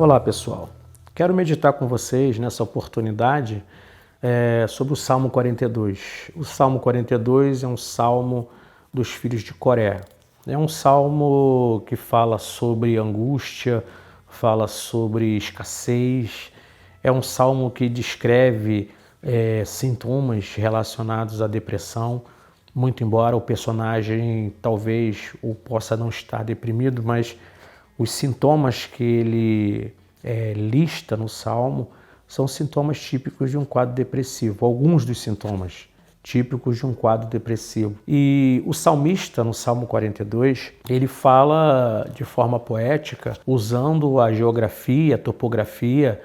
Olá pessoal, quero meditar com vocês nessa oportunidade sobre o Salmo 42. O Salmo 42 é um salmo dos filhos de Coré. É um salmo que fala sobre angústia, fala sobre escassez. É um salmo que descreve sintomas relacionados à depressão. Muito embora o personagem talvez possa não estar deprimido, mas os sintomas que ele lista no Salmo são sintomas típicos de um quadro depressivo, alguns dos sintomas típicos de um quadro depressivo. E o salmista, no Salmo 42, ele fala de forma poética, usando a geografia, a topografia,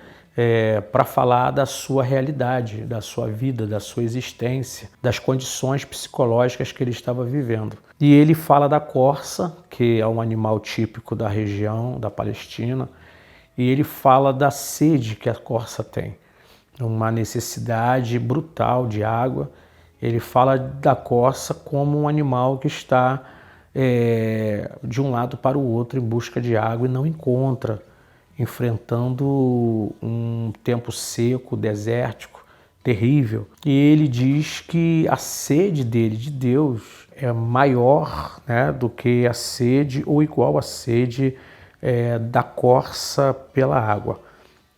para falar da sua realidade, da sua vida, da sua existência, das condições psicológicas que ele estava vivendo. E ele fala da corça, que é um animal típico da região da Palestina, e ele fala da sede que a corça tem, uma necessidade brutal de água. Ele fala da corça como um animal que está de um lado para o outro em busca de água e não encontra, enfrentando um tempo seco, desértico, terrível. E ele diz que a sede dele, de Deus, é maior, do que a sede ou igual à sede da corça pela água.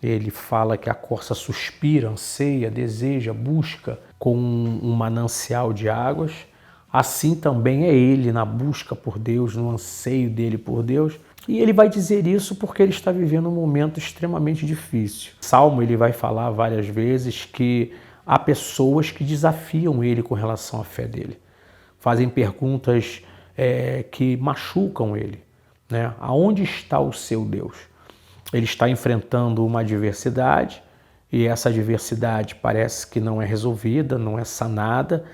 Ele fala que a corça suspira, anseia, deseja, busca com um manancial de águas. Assim também é ele na busca por Deus, no anseio dele por Deus. E ele vai dizer isso porque ele está vivendo um momento extremamente difícil. O Salmo ele vai falar várias vezes que há pessoas que desafiam ele com relação à fé dele. Fazem perguntas que machucam ele. Aonde está o seu Deus? Ele está enfrentando uma adversidade e essa adversidade parece que não é resolvida, não é sanada.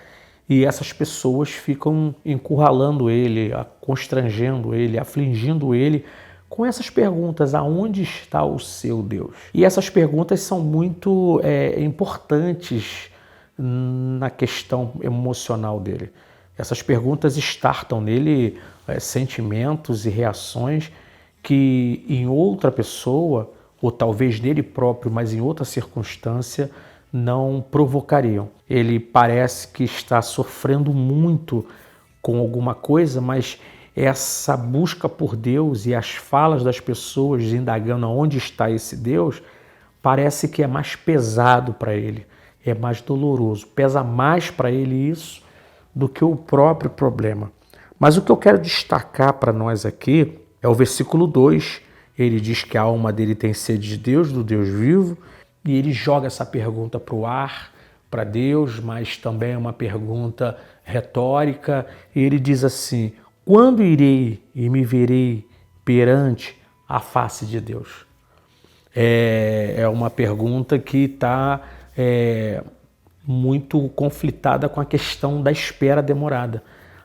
E essas pessoas ficam encurralando ele, constrangendo ele, afligindo ele com essas perguntas: aonde está o seu Deus? E essas perguntas são muito importantes na questão emocional dele. Essas perguntas startam nele sentimentos e reações que em outra pessoa, ou talvez nele próprio, mas em outra circunstância, não provocariam. Ele parece que está sofrendo muito com alguma coisa, mas essa busca por Deus e as falas das pessoas indagando onde está esse Deus, parece que é mais pesado para ele, é mais doloroso, pesa mais para ele isso do que o próprio problema. Mas o que eu quero destacar para nós aqui é o versículo 2. Ele diz que a alma dele tem sede de Deus, do Deus vivo, e ele joga essa pergunta para o ar, para Deus, mas também é uma pergunta retórica. E ele diz assim: quando irei e me verei perante a face de Deus? É uma pergunta que está muito conflitada com a questão da espera demorada.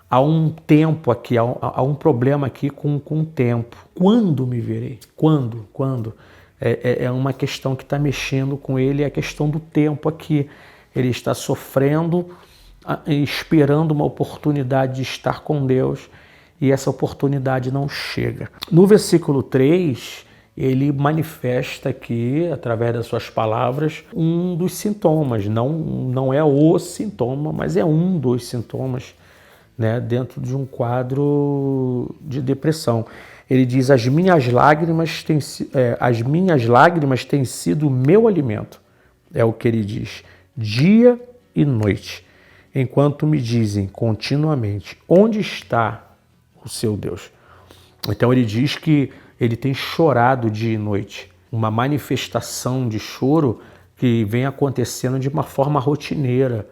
Há um tempo aqui, há um problema aqui com o tempo. Quando me verei? Quando? É uma questão que está mexendo com ele, é a questão do tempo aqui. Ele está sofrendo, esperando uma oportunidade de estar com Deus, e essa oportunidade não chega. No versículo 3, ele manifesta aqui, através das suas palavras, um dos sintomas. Não é o sintoma, mas é um dos sintomas, dentro de um quadro de depressão. Ele diz: as minhas lágrimas têm sido o meu alimento. É o que ele diz, dia e noite, enquanto me dizem continuamente: onde está o seu Deus? Então ele diz que ele tem chorado dia e noite, uma manifestação de choro que vem acontecendo de uma forma rotineira,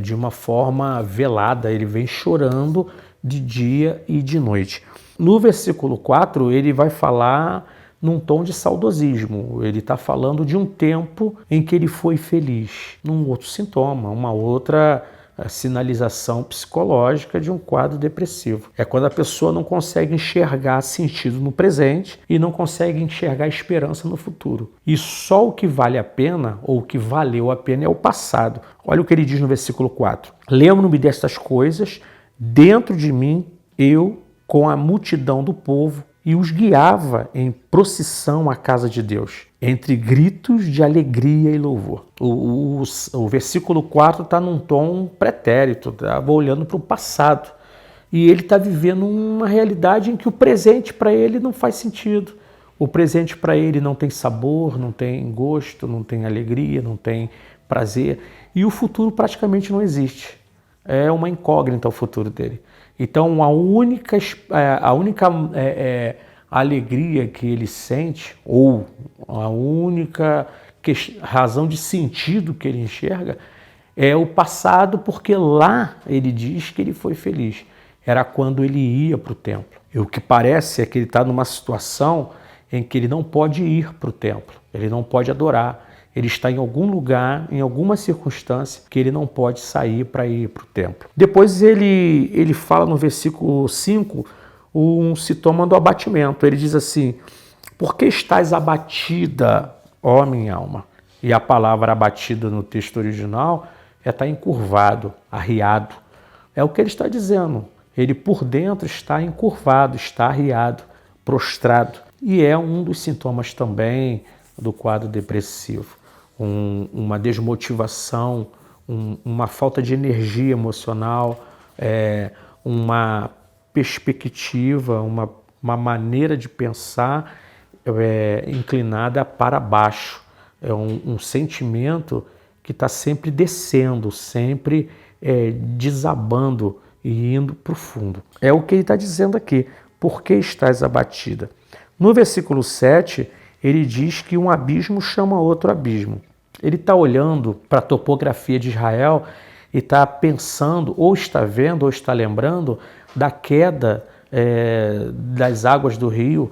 de uma forma velada. Ele vem chorando de dia e de noite. No versículo 4, ele vai falar num tom de saudosismo. Ele está falando de um tempo em que ele foi feliz, num outro sintoma, uma outra sinalização psicológica de um quadro depressivo. É quando a pessoa não consegue enxergar sentido no presente e não consegue enxergar esperança no futuro. E só o que vale a pena, ou o que valeu a pena, é o passado. Olha o que ele diz no versículo 4. Lembro-me destas coisas, dentro de mim, eu, com a multidão do povo, e os guiava em procissão à casa de Deus, entre gritos de alegria e louvor. O versículo 4 está num tom pretérito, estava olhando para o passado. E ele está vivendo uma realidade em que o presente para ele não faz sentido. O presente para ele não tem sabor, não tem gosto, não tem alegria, não tem prazer. E o futuro praticamente não existe. É uma incógnita o futuro dele. Então a única alegria que ele sente, ou a única razão de sentido que ele enxerga, é o passado, porque lá ele diz que ele foi feliz. Era quando ele ia para o templo. E o que parece é que ele está numa situação em que ele não pode ir para o templo, ele não pode adorar, ele está em algum lugar, em alguma circunstância, que ele não pode sair para ir para o templo. Depois ele fala no versículo 5 um sintoma do abatimento. Ele diz assim: por que estás abatida, ó minha alma? E a palavra abatida no texto original é estar encurvado, arriado. É o que ele está dizendo. Ele por dentro está encurvado, está arriado, prostrado. E é um dos sintomas também do quadro depressivo. Uma desmotivação, uma falta de energia emocional, uma perspectiva, uma maneira de pensar inclinada para baixo. É um sentimento que está sempre descendo, sempre desabando e indo para o fundo. É o que ele está dizendo aqui. Por que estás abatida? No versículo 7, ele diz que um abismo chama outro abismo. Ele está olhando para a topografia de Israel e está pensando, ou está vendo, ou está lembrando da queda das águas do rio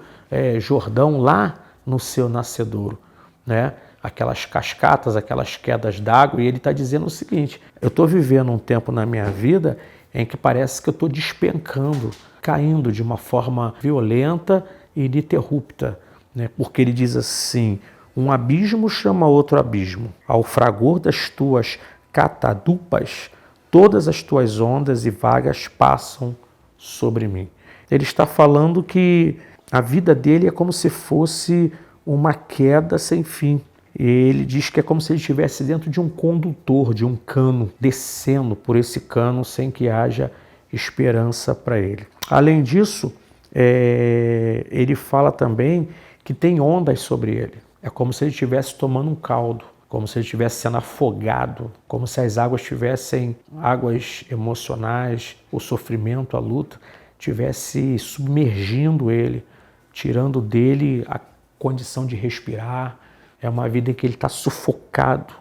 Jordão lá no seu nascedouro, né? Aquelas cascatas, aquelas quedas d'água, e ele está dizendo o seguinte: eu estou vivendo um tempo na minha vida em que parece que eu estou despencando, caindo de uma forma violenta e ininterrupta, né? Porque ele diz assim: um abismo chama outro abismo, ao fragor das tuas catadupas, todas as tuas ondas e vagas passam sobre mim. Ele está falando que a vida dele é como se fosse uma queda sem fim. Ele diz que é como se ele estivesse dentro de um condutor, de um cano, descendo por esse cano sem que haja esperança para ele. Além disso, ele fala também que tem ondas sobre ele. É como se ele estivesse tomando um caldo, como se ele estivesse sendo afogado, como se as águas tivessem, águas emocionais, o sofrimento, a luta, tivesse submergindo ele, tirando dele a condição de respirar. É uma vida em que ele está sufocado.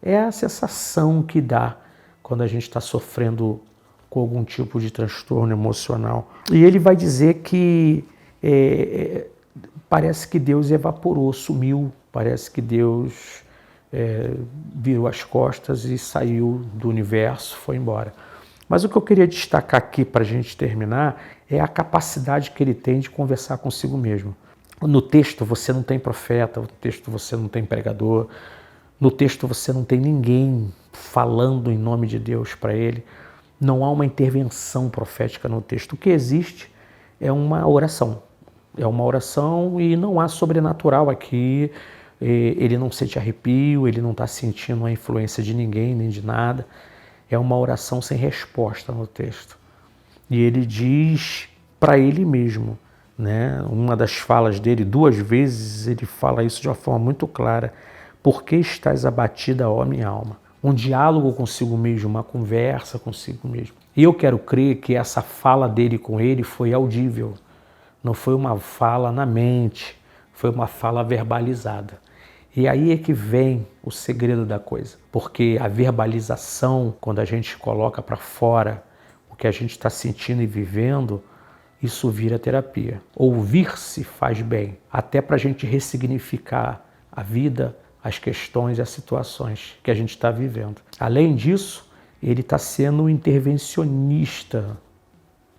É a sensação que dá quando a gente está sofrendo com algum tipo de transtorno emocional. E ele vai dizer que parece que Deus evaporou, sumiu, parece que Deus virou as costas e saiu do universo, foi embora. Mas o que eu queria destacar aqui para a gente terminar é a capacidade que ele tem de conversar consigo mesmo. No texto você não tem profeta, no texto você não tem pregador, no texto você não tem ninguém falando em nome de Deus para ele. Não há uma intervenção profética no texto. O que existe é uma oração. É uma oração e não há sobrenatural aqui. Ele não sente arrepio, ele não está sentindo a influência de ninguém, nem de nada. É uma oração sem resposta no texto. E ele diz para ele mesmo, né? Uma das falas dele, 2 vezes, ele fala isso de uma forma muito clara. Por que estás abatida, ó minha alma? Um diálogo consigo mesmo, uma conversa consigo mesmo. E eu quero crer que essa fala dele com ele foi audível. Não foi uma fala na mente, foi uma fala verbalizada. E aí é que vem o segredo da coisa. Porque a verbalização, quando a gente coloca para fora o que a gente está sentindo e vivendo, isso vira terapia. Ouvir-se faz bem, até para a gente ressignificar a vida, as questões e as situações que a gente está vivendo. Além disso, ele está sendo um intervencionista,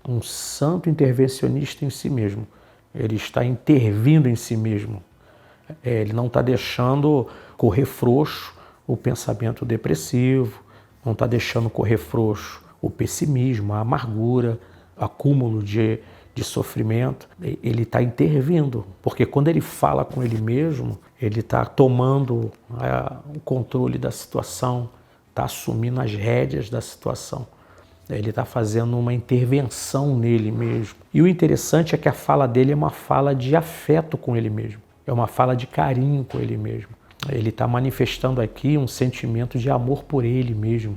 um santo intervencionista em si mesmo. Ele está intervindo em si mesmo. Ele não está deixando correr frouxo o pensamento depressivo, não está deixando correr frouxo o pessimismo, a amargura, acúmulo de de sofrimento, ele está intervindo, porque quando ele fala com ele mesmo, ele está tomando o controle da situação, está assumindo as rédeas da situação. Ele está fazendo uma intervenção nele mesmo. E o interessante é que a fala dele é uma fala de afeto com ele mesmo, é uma fala de carinho com ele mesmo. Ele está manifestando aqui um sentimento de amor por ele mesmo,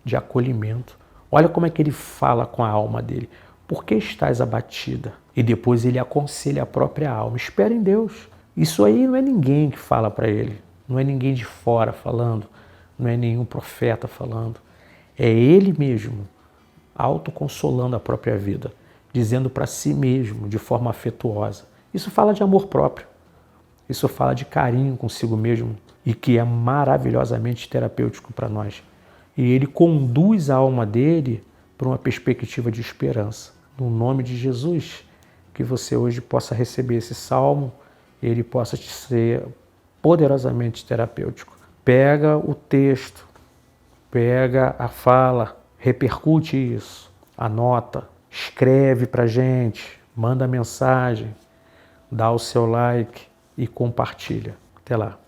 de acolhimento. Olha como é que ele fala com a alma dele. Por que estás abatida? E depois ele aconselha a própria alma. Espera em Deus. Isso aí não é ninguém que fala para ele. Não é ninguém de fora falando. Não é nenhum profeta falando. É ele mesmo, autoconsolando a própria vida, dizendo para si mesmo, de forma afetuosa. Isso fala de amor próprio. Isso fala de carinho consigo mesmo e que é maravilhosamente terapêutico para nós. E ele conduz a alma dele para uma perspectiva de esperança. No nome de Jesus, que você hoje possa receber esse salmo e ele possa te ser poderosamente terapêutico. Pega o texto, pega a fala, repercute isso, anota, escreve para a gente, manda mensagem, dá o seu like e compartilha. Até lá.